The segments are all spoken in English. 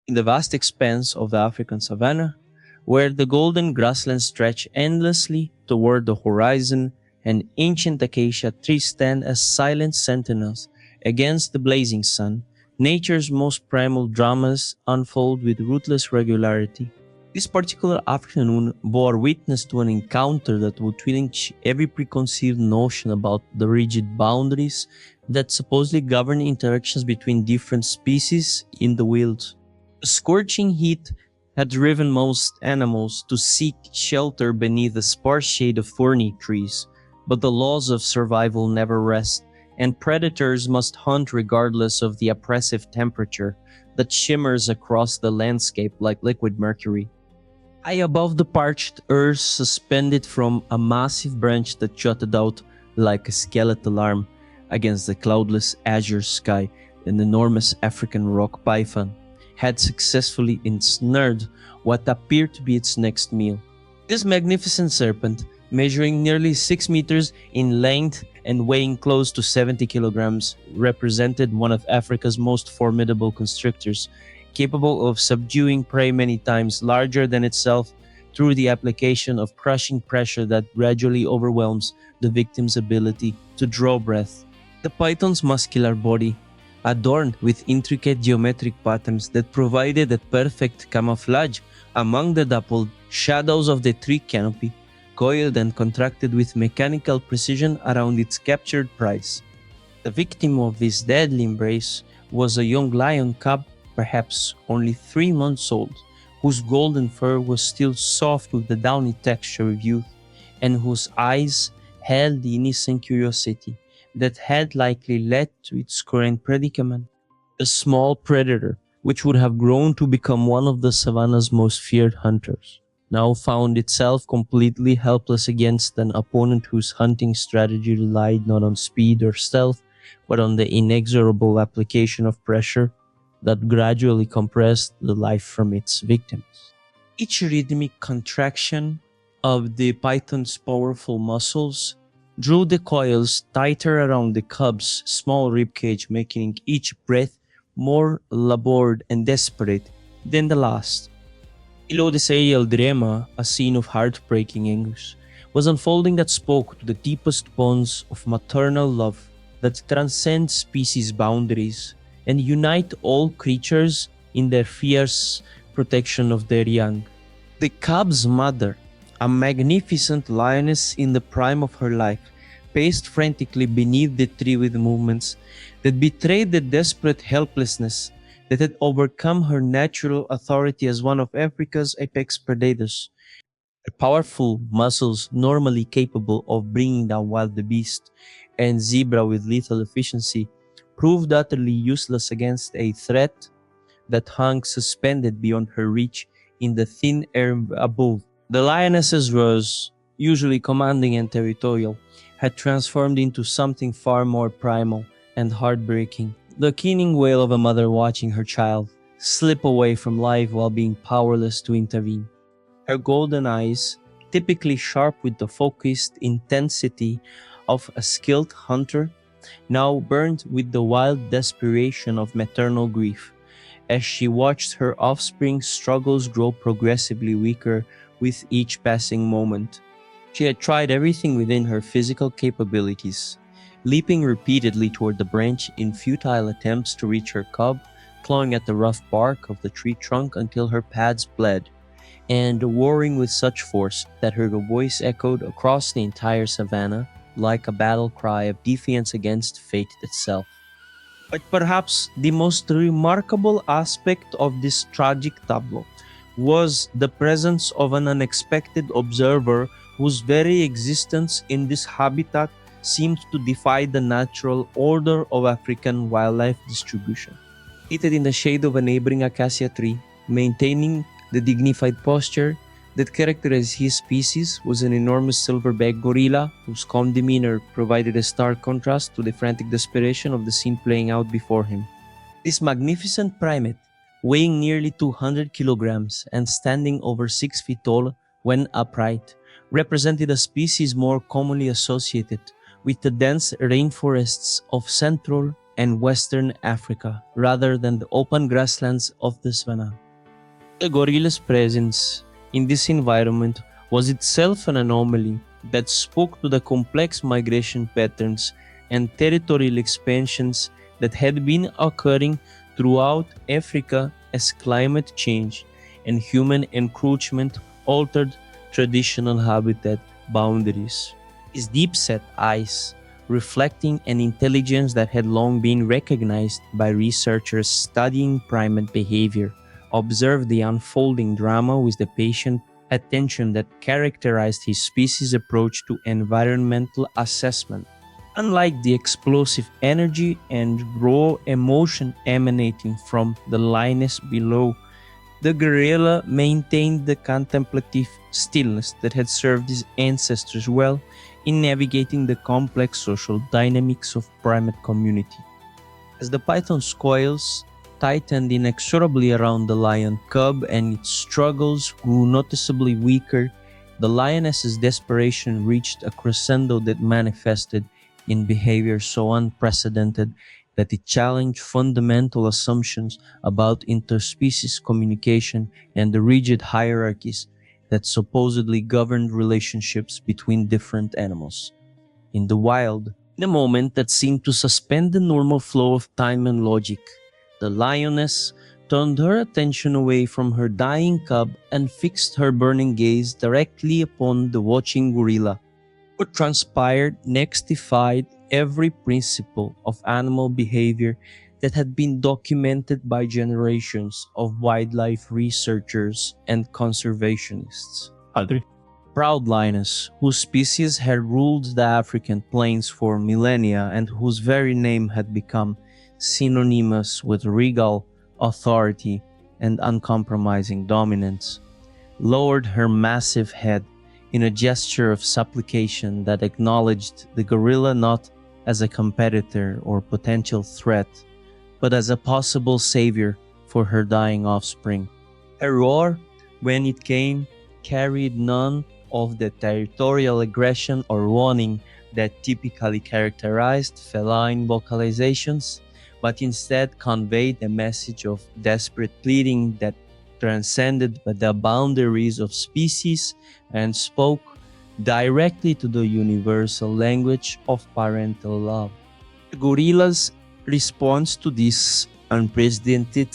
In the vast expanse of the African savanna, where the golden grasslands stretch endlessly toward the horizon and ancient acacia trees stand as silent sentinels against the blazing sun, nature's most primal dramas unfold with ruthless regularity. This particular afternoon bore witness to an encounter that would challenge every preconceived notion about the rigid boundaries that supposedly govern interactions between different species in the wild. The scorching heat had driven most animals to seek shelter beneath the sparse shade of thorny trees, but the laws of survival never rest, and predators must hunt regardless of the oppressive temperature that shimmers across the landscape like liquid mercury. High above the parched earth, suspended from a massive branch that jutted out like a skeletal arm against the cloudless azure sky, an enormous African rock python had successfully ensnared what appeared to be its next meal. This magnificent serpent, measuring nearly 6 meters in length and weighing close to 70 kilograms, represented one of Africa's most formidable constrictors, capable of subduing prey many times larger than itself through the application of crushing pressure that gradually overwhelms the victim's ability to draw breath. The python's muscular body, adorned with intricate geometric patterns that provided a perfect camouflage among the dappled shadows of the tree canopy, coiled and contracted with mechanical precision around its captured prize. The victim of this deadly embrace was a young lion cub, perhaps only 3 months old, whose golden fur was still soft with the downy texture of youth, and whose eyes held the innocent curiosity that had likely led to its current predicament. A small predator, which would have grown to become one of the savannah's most feared hunters, now found itself completely helpless against an opponent whose hunting strategy relied not on speed or stealth, but on the inexorable application of pressure that gradually compressed the life from its victims. Each rhythmic contraction of the python's powerful muscles drew the coils tighter around the cub's small ribcage, making each breath more labored and desperate than the last. Below this aerial drama, a scene of heartbreaking anguish was unfolding that spoke to the deepest bonds of maternal love that transcend species boundaries and unite all creatures in their fierce protection of their young. The cub's mother, a magnificent lioness in the prime of her life, paced frantically beneath the tree with movements that betrayed the desperate helplessness that had overcome her natural authority as one of Africa's apex predators. Her powerful muscles, normally capable of bringing down wild beast and zebra with lethal efficiency, proved utterly useless against a threat that hung suspended beyond her reach in the thin air above. The lioness's roars, usually commanding and territorial, had transformed into something far more primal and heartbreaking. The keening wail of a mother watching her child slip away from life while being powerless to intervene. Her golden eyes, typically sharp with the focused intensity of a skilled hunter, now burned with the wild desperation of maternal grief as she watched her offspring's struggles grow progressively weaker with each passing moment. She had tried everything within her physical capabilities, leaping repeatedly toward the branch in futile attempts to reach her cub, clawing at the rough bark of the tree trunk until her pads bled, and roaring with such force that her voice echoed across the entire savannah like a battle cry of defiance against fate itself. But perhaps the most remarkable aspect of this tragic tableau was the presence of an unexpected observer whose very existence in this habitat seemed to defy the natural order of African wildlife distribution. Seated in the shade of a neighboring acacia tree, maintaining the dignified posture that characterized his species, was an enormous silverback gorilla whose calm demeanor provided a stark contrast to the frantic desperation of the scene playing out before him. This magnificent primate, weighing nearly 200 kilograms and standing over 6 feet tall when upright, represented a species more commonly associated with the dense rainforests of Central and Western Africa rather than the open grasslands of the savanna. The gorilla's presence in this environment was itself an anomaly that spoke to the complex migration patterns and territorial expansions that had been occurring throughout Africa as climate change and human encroachment altered traditional habitat boundaries. His deep-set eyes, reflecting an intelligence that had long been recognized by researchers studying primate behavior, observed the unfolding drama with the patient attention that characterized his species' approach to environmental assessment. Unlike the explosive energy and raw emotion emanating from the lioness below, the gorilla maintained the contemplative stillness that had served his ancestors well in navigating the complex social dynamics of primate community. As the python's coils tightened inexorably around the lion cub and its struggles grew noticeably weaker, the lioness's desperation reached a crescendo that manifested in behavior so unprecedented that it challenged fundamental assumptions about interspecies communication and the rigid hierarchies that supposedly governed relationships between different animals. In the wild, in a moment that seemed to suspend the normal flow of time and logic, the lioness turned her attention away from her dying cub and fixed her burning gaze directly upon the watching gorilla. What transpired next defied every principle of animal behavior that had been documented by generations of wildlife researchers and conservationists. Padre. Proud lioness, whose species had ruled the African plains for millennia and whose very name had become synonymous with regal authority and uncompromising dominance, lowered her massive head in a gesture of supplication that acknowledged the gorilla not as a competitor or potential threat, but as a possible savior for her dying offspring. Her roar, when it came, carried none of the territorial aggression or warning that typically characterized feline vocalizations, but instead conveyed a message of desperate pleading that transcended the boundaries of species and spoke directly to the universal language of parental love. The gorilla's response to this unprecedented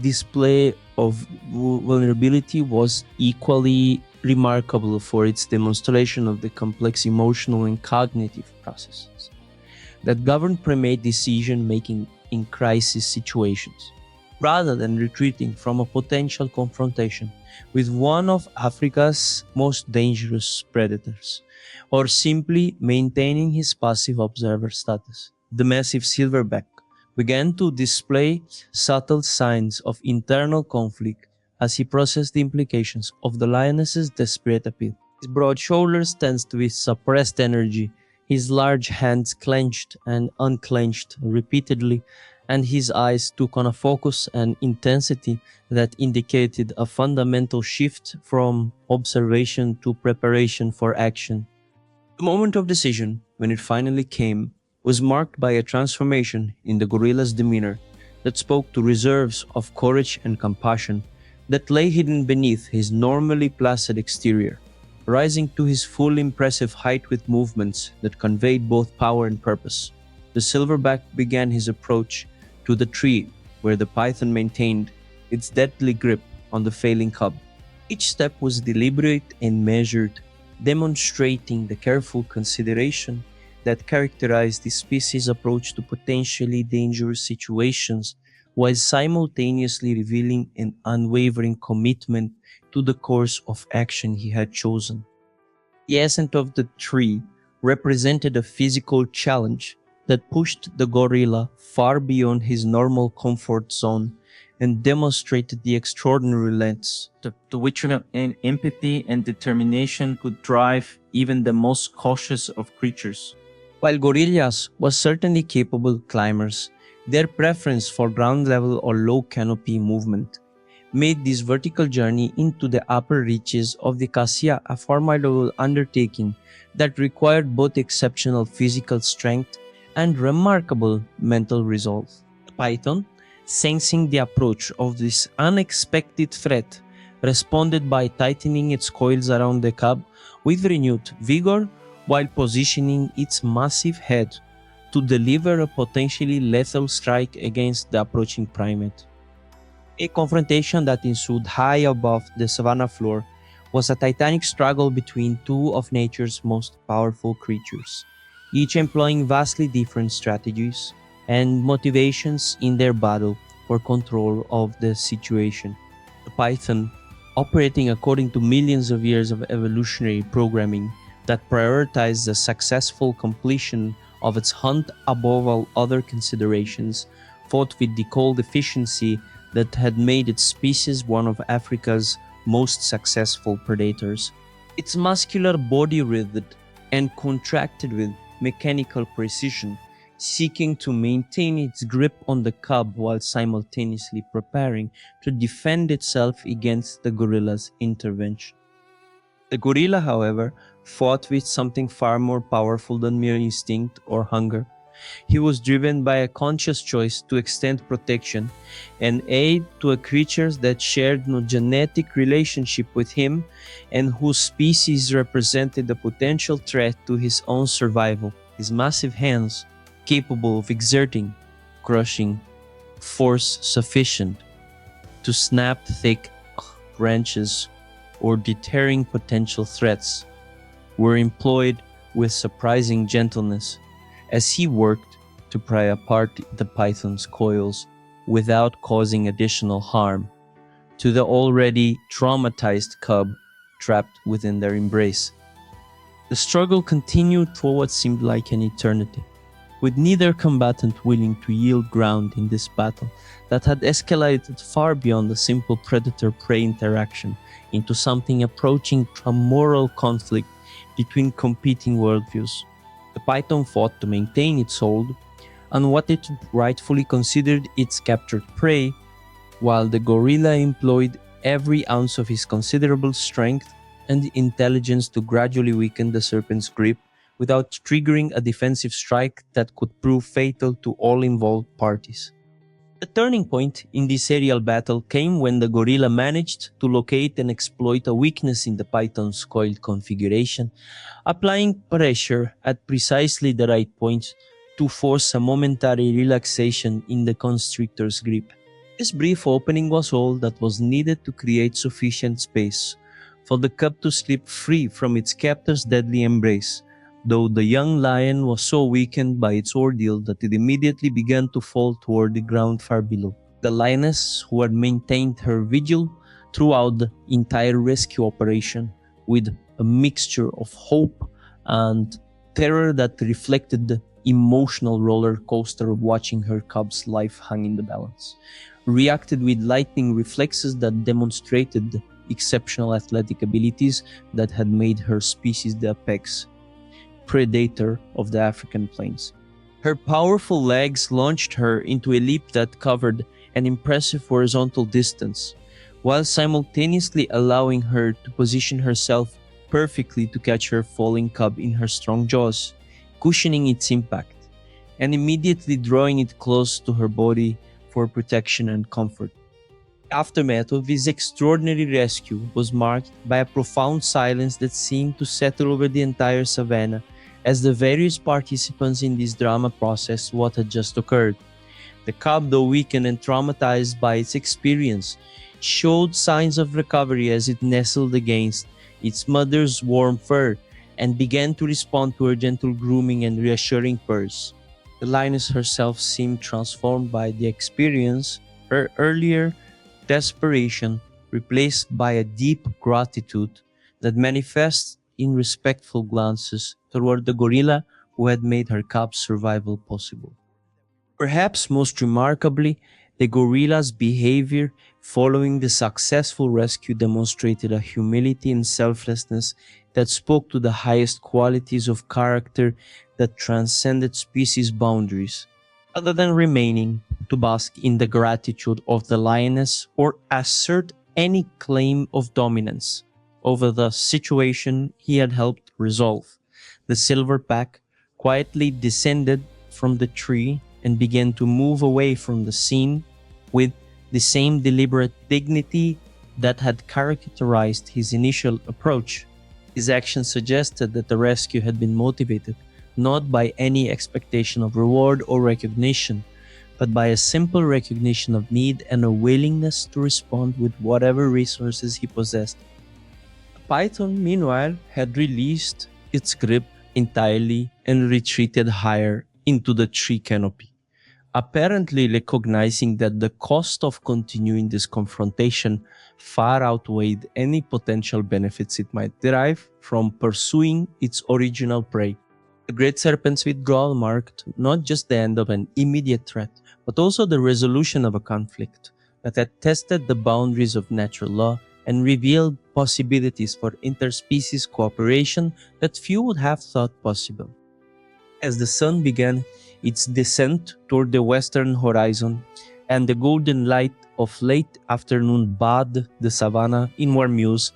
display of vulnerability was equally remarkable for its demonstration of the complex emotional and cognitive processes that govern primate decision-making in crisis situations. Rather than retreating from a potential confrontation with one of Africa's most dangerous predators, or simply maintaining his passive observer status, the massive silverback began to display subtle signs of internal conflict as he processed the implications of the lioness's desperate appeal. His broad shoulders tensed with suppressed energy, his large hands clenched and unclenched repeatedly, and his eyes took on a focus and intensity that indicated a fundamental shift from observation to preparation for action. The moment of decision, when it finally came, was marked by a transformation in the gorilla's demeanor that spoke to reserves of courage and compassion that lay hidden beneath his normally placid exterior, rising to his full impressive height with movements that conveyed both power and purpose. The silverback began his approach to the tree where the python maintained its deadly grip on the failing cub. Each step was deliberate and measured, demonstrating the careful consideration that characterized the species' approach to potentially dangerous situations, while simultaneously revealing an unwavering commitment to the course of action he had chosen. The essence of the tree represented a physical challenge that pushed the gorilla far beyond his normal comfort zone and demonstrated the extraordinary lengths to which empathy and determination could drive even the most cautious of creatures. While gorillas were certainly capable climbers, their preference for ground level or low canopy movement made this vertical journey into the upper reaches of the Cassia a formidable undertaking that required both exceptional physical strength and remarkable mental resolve. The python, sensing the approach of this unexpected threat, responded by tightening its coils around the cub with renewed vigor while positioning its massive head to deliver a potentially lethal strike against the approaching primate. A confrontation that ensued high above the savanna floor was a titanic struggle between two of nature's most powerful creatures, each employing vastly different strategies and motivations in their battle for control of the situation. The python, operating according to millions of years of evolutionary programming that prioritized the successful completion of its hunt above all other considerations, fought with the cold efficiency that had made its species one of Africa's most successful predators. Its muscular body writhed and contracted with mechanical precision, seeking to maintain its grip on the cub while simultaneously preparing to defend itself against the gorilla's intervention. The gorilla, however, fought with something far more powerful than mere instinct or hunger. He was driven by a conscious choice to extend protection and aid to a creature that shared no genetic relationship with him and whose species represented a potential threat to his own survival. His massive hands, capable of exerting, crushing force sufficient to snap thick branches or deterring potential threats, were employed with surprising gentleness as he worked to pry apart the python's coils without causing additional harm to the already traumatized cub trapped within their embrace. The struggle continued for what seemed like an eternity, with neither combatant willing to yield ground in this battle that had escalated far beyond a simple predator-prey interaction into something approaching a moral conflict between competing worldviews. The python fought to maintain its hold on what it rightfully considered its captured prey, while the gorilla employed every ounce of his considerable strength and intelligence to gradually weaken the serpent's grip without triggering a defensive strike that could prove fatal to all involved parties. The turning point in this aerial battle came when the gorilla managed to locate and exploit a weakness in the python's coiled configuration, applying pressure at precisely the right point to force a momentary relaxation in the constrictor's grip. This brief opening was all that was needed to create sufficient space for the cub to slip free from its captor's deadly embrace, though the young lion was so weakened by its ordeal that it immediately began to fall toward the ground far below. The lioness, who had maintained her vigil throughout the entire rescue operation with a mixture of hope and terror that reflected the emotional roller coaster of watching her cub's life hang in the balance, reacted with lightning reflexes that demonstrated the exceptional athletic abilities that had made her species the apex predator of the African plains. Her powerful legs launched her into a leap that covered an impressive horizontal distance, while simultaneously allowing her to position herself perfectly to catch her falling cub in her strong jaws, cushioning its impact, and immediately drawing it close to her body for protection and comfort. The aftermath of this extraordinary rescue was marked by a profound silence that seemed to settle over the entire savannah as the various participants in this drama processed what had just occurred. The cub, though weakened and traumatized by its experience, showed signs of recovery as it nestled against its mother's warm fur and began to respond to her gentle grooming and reassuring purrs. The lioness herself seemed transformed by the experience, her earlier desperation replaced by a deep gratitude that manifests in respectful glances toward the gorilla who had made her cub's survival possible. Perhaps most remarkably, the gorilla's behavior following the successful rescue demonstrated a humility and selflessness that spoke to the highest qualities of character that transcended species boundaries. Rather than remaining to bask in the gratitude of the lioness or assert any claim of dominance over the situation he had helped resolve, the silverback quietly descended from the tree and began to move away from the scene with the same deliberate dignity that had characterized his initial approach. His actions suggested that the rescue had been motivated not by any expectation of reward or recognition, but by a simple recognition of need and a willingness to respond with whatever resources he possessed. Python, meanwhile, had released its grip entirely and retreated higher into the tree canopy, apparently recognizing that the cost of continuing this confrontation far outweighed any potential benefits it might derive from pursuing its original prey. The great serpent's withdrawal marked not just the end of an immediate threat, but also the resolution of a conflict that had tested the boundaries of natural law and revealed possibilities for interspecies cooperation that few would have thought possible. As the sun began its descent toward the western horizon, and the golden light of late afternoon bathed the savannah in warm hues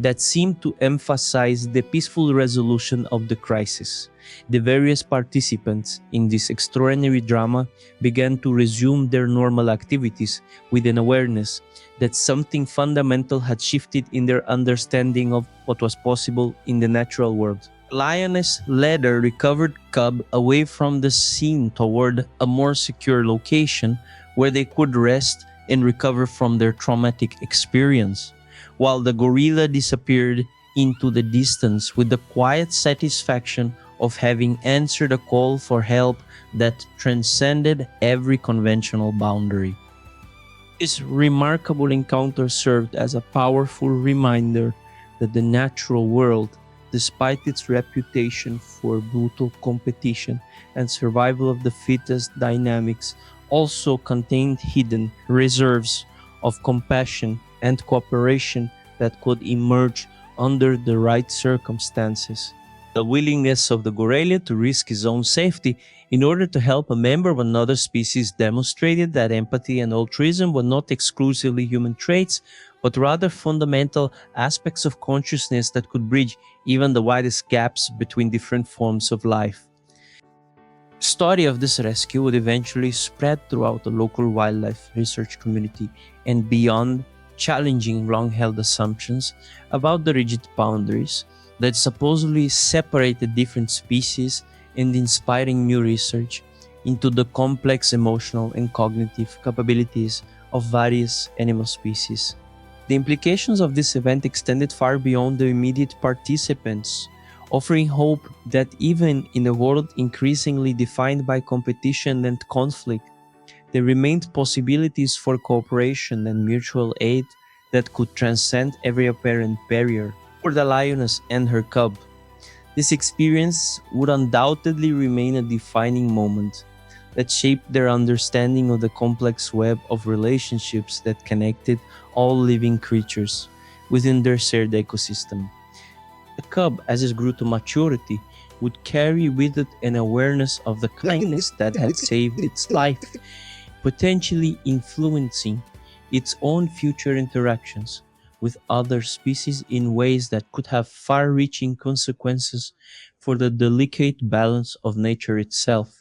that seemed to emphasize the peaceful resolution of the crisis, the various participants in this extraordinary drama began to resume their normal activities with an awareness that something fundamental had shifted in their understanding of what was possible in the natural world. Lioness led her recovered cub away from the scene toward a more secure location where they could rest and recover from their traumatic experience, while the gorilla disappeared into the distance with the quiet satisfaction of having answered a call for help that transcended every conventional boundary. This remarkable encounter served as a powerful reminder that the natural world, despite its reputation for brutal competition and survival of the fittest dynamics, also contained hidden reserves of compassion and cooperation that could emerge under the right circumstances. The willingness of the gorilla to risk his own safety in order to help a member of another species demonstrated that empathy and altruism were not exclusively human traits, but rather fundamental aspects of consciousness that could bridge even the widest gaps between different forms of life. The story of this rescue would eventually spread throughout the local wildlife research community and beyond, challenging long-held assumptions about the rigid boundaries that supposedly separated different species and inspiring new research into the complex emotional and cognitive capabilities of various animal species. The implications of this event extended far beyond the immediate participants, offering hope that even in a world increasingly defined by competition and conflict, there remained possibilities for cooperation and mutual aid that could transcend every apparent barrier. For the lioness and her cub, this experience would undoubtedly remain a defining moment that shaped their understanding of the complex web of relationships that connected all living creatures within their shared ecosystem. The cub, as it grew to maturity, would carry with it an awareness of the kindness that had saved its life, potentially influencing its own future interactions with other species in ways that could have far-reaching consequences for the delicate balance of nature itself.